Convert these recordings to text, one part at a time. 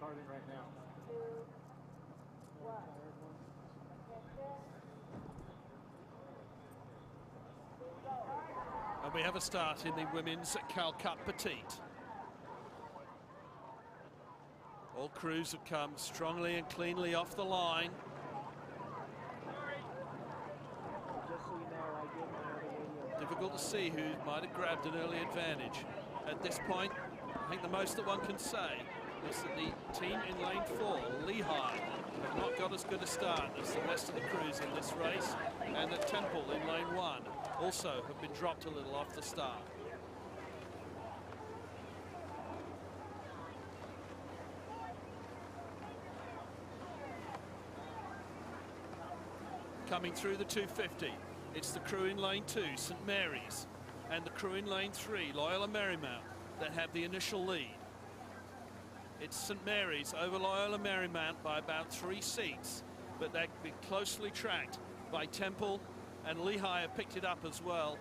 carting right now. And we have a start in the women's Cal Cup Petite. All crews have come strongly and cleanly off the line. Difficult to see who might have grabbed an early advantage. At this point, I think the most that one can say is that the team in lane 4, Lehigh, have not got as good a start as the rest of the crews in this race, and that Temple in lane 1 also have been dropped a little off the start. Coming through the 250, it's the crew in lane 2, St. Mary's, and the crew in lane 3, Loyola Marymount, that have the initial lead. It's St. Mary's over Loyola Marymount by about 3 seats, but they've been closely tracked by Temple, and Lehigh have picked it up as well.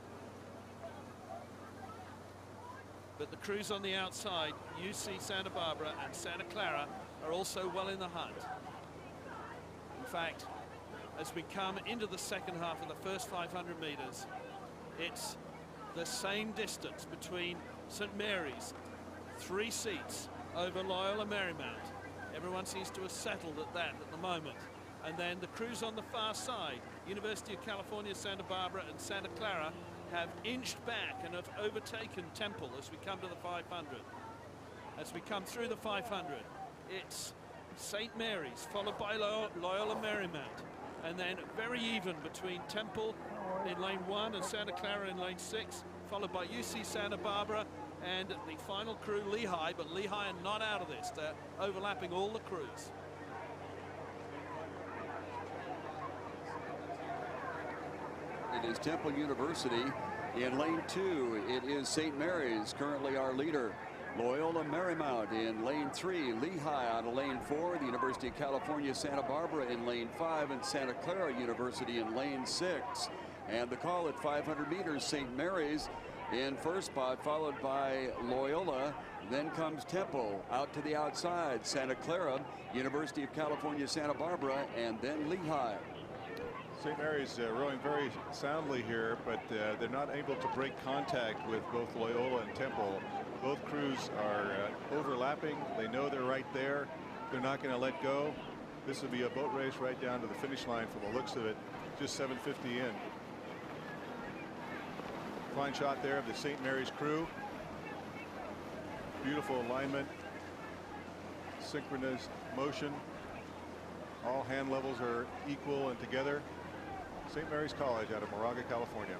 But the crews on the outside, UC Santa Barbara and Santa Clara, are also well in the hunt. In fact, as we come into the second half of the first 500 meters, it's the same distance between St. Mary's, 3 seats over Loyola Marymount. Everyone seems to have settled at that at the moment. And then the crews on the far side, University of California, Santa Barbara and Santa Clara, have inched back and have overtaken Temple as we come to the 500. As we come through the 500, it's St. Mary's followed by Loyola Marymount, and then very even between Temple in lane 1 and Santa Clara in lane 6, followed by UC Santa Barbara and the final crew Lehigh, but Lehigh are not out of this. They're overlapping all the crews. It is Temple University in lane 2. It is St. Mary's, currently our leader. Loyola Marymount in lane 3, Lehigh out of lane 4, the University of California, Santa Barbara in lane 5, and Santa Clara University in lane 6. And the call at 500 meters, St. Mary's in first spot, followed by Loyola. Then comes Temple out to the outside, Santa Clara, University of California, Santa Barbara, and then Lehigh. St. Mary's rowing very soundly here, but they're not able to break contact with both Loyola and Temple. Both crews are overlapping. They know they're right there. They're not going to let go. This will be a boat race right down to the finish line from the looks of it. Just 7:50 in. Fine shot there of the St. Mary's crew. Beautiful alignment. Synchronous motion. All hand levels are equal and together. St. Mary's College out of Moraga, California.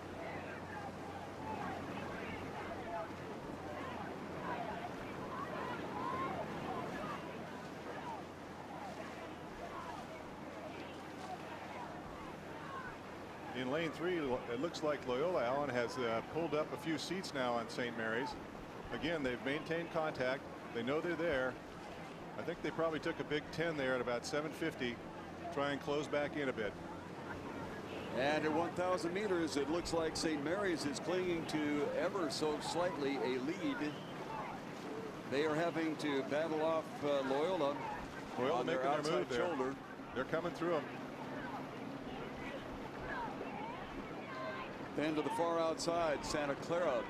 In lane 3, it looks like Loyola Allen has pulled up a few seats now on St. Mary's. Again, they've maintained contact. They know they're there. I think they probably took a big 10 there at about 7:50. Try and close back in a bit. And at 1,000 meters, it looks like St. Mary's is clinging to ever so slightly a lead. They are having to battle off Loyola on their outside shoulder. They're coming through them. Then to the far outside, Santa Clara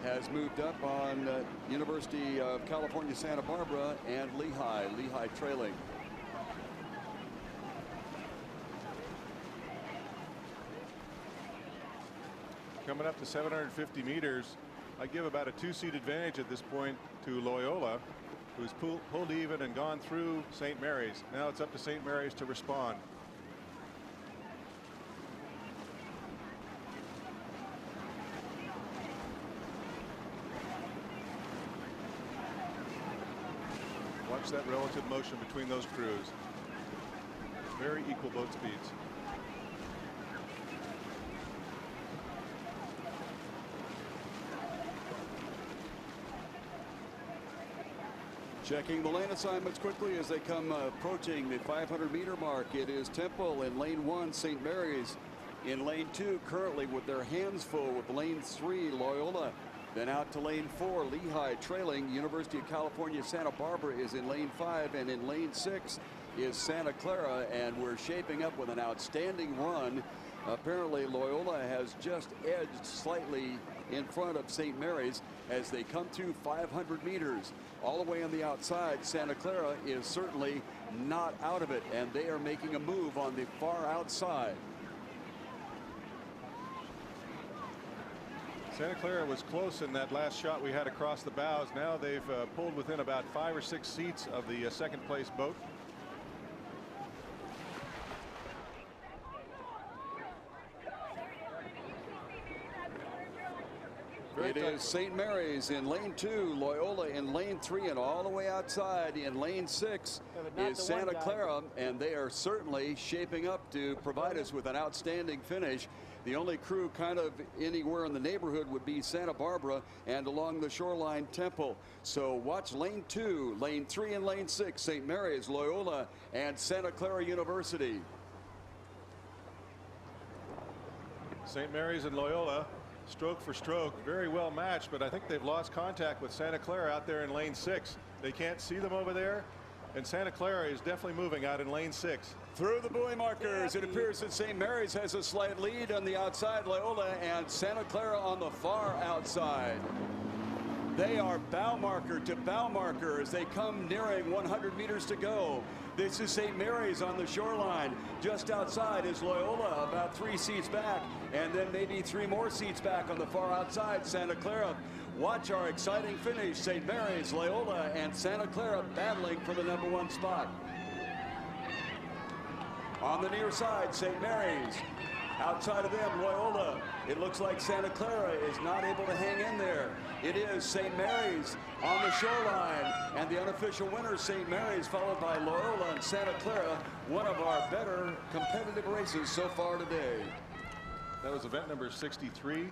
has moved up on University of California, Santa Barbara and Lehigh. Lehigh trailing. Coming up to 750 meters, I give about a 2-seat advantage at this point to Loyola, who's pulled even and gone through St. Mary's. Now it's up to St. Mary's to respond. Watch that relative motion between those crews. Very equal boat speeds. Checking the lane assignments quickly as they come approaching the 500-meter mark. It is Temple in lane 1, St. Mary's in lane 2, currently with their hands full with lane 3, Loyola. Then out to lane 4, Lehigh trailing. University of California, Santa Barbara is in lane 5, and in lane 6 is Santa Clara, and we're shaping up with an outstanding run. Apparently Loyola has just edged slightly in front of St. Mary's as they come through 500 meters. All the way on the outside, Santa Clara is certainly not out of it, and they are making a move on the far outside. Santa Clara was close in that last shot we had across the bows. Now they've pulled within about 5 or 6 seats of the second place boat. It is St. Mary's in lane 2, Loyola in lane 3, and all the way outside in lane 6 is Santa Clara, and they are certainly shaping up to provide us with an outstanding finish. The only crew kind of anywhere in the neighborhood would be Santa Barbara and along the shoreline Temple. So watch lane 2, lane 3, and lane 6, St. Mary's, Loyola, and Santa Clara University. St. Mary's and Loyola, stroke for stroke, very well matched, but I think they've lost contact with Santa Clara out there in lane 6. They can't see them over there, and Santa Clara is definitely moving out in lane 6. Through the buoy markers, it appears that St. Mary's has a slight lead on the outside, Loyola and Santa Clara on the far outside. They are bow marker to bow marker as they come nearing 100 meters to go. This is St. Mary's on the shoreline. Just outside is Loyola, about 3 seats back, and then maybe 3 more seats back on the far outside, Santa Clara. Watch our exciting finish. St. Mary's, Loyola, and Santa Clara battling for the #1 spot. On the near side, St. Mary's. Outside of them, Loyola. It looks like Santa Clara is not able to hang in there. It is St. Mary's on the shoreline, and the unofficial winner, St. Mary's, followed by Loyola and Santa Clara. One of our better competitive races so far today. That was event number 63,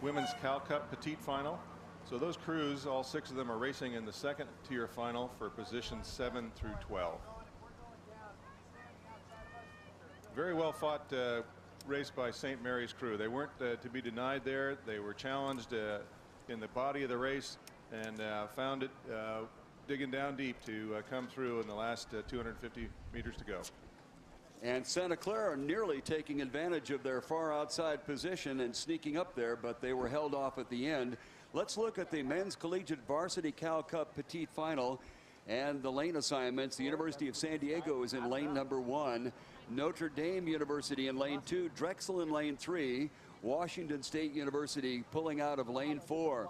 Women's Cal Cup Petite Final. So those crews, all 6 of them, are racing in the second tier final for positions 7 through 12. Very well fought race by St. Mary's crew. They weren't to be denied there. They were challenged in the body of the race and found it digging down deep to come through in the last 250 meters to go. And Santa Clara nearly taking advantage of their far outside position and sneaking up there, but they were held off at the end. Let's look at the men's collegiate varsity Cal Cup Petite Final and the lane assignments. The University of San Diego is in lane number 1. Notre Dame University in lane 2. Drexel in lane 3. Washington State University pulling out of lane 4.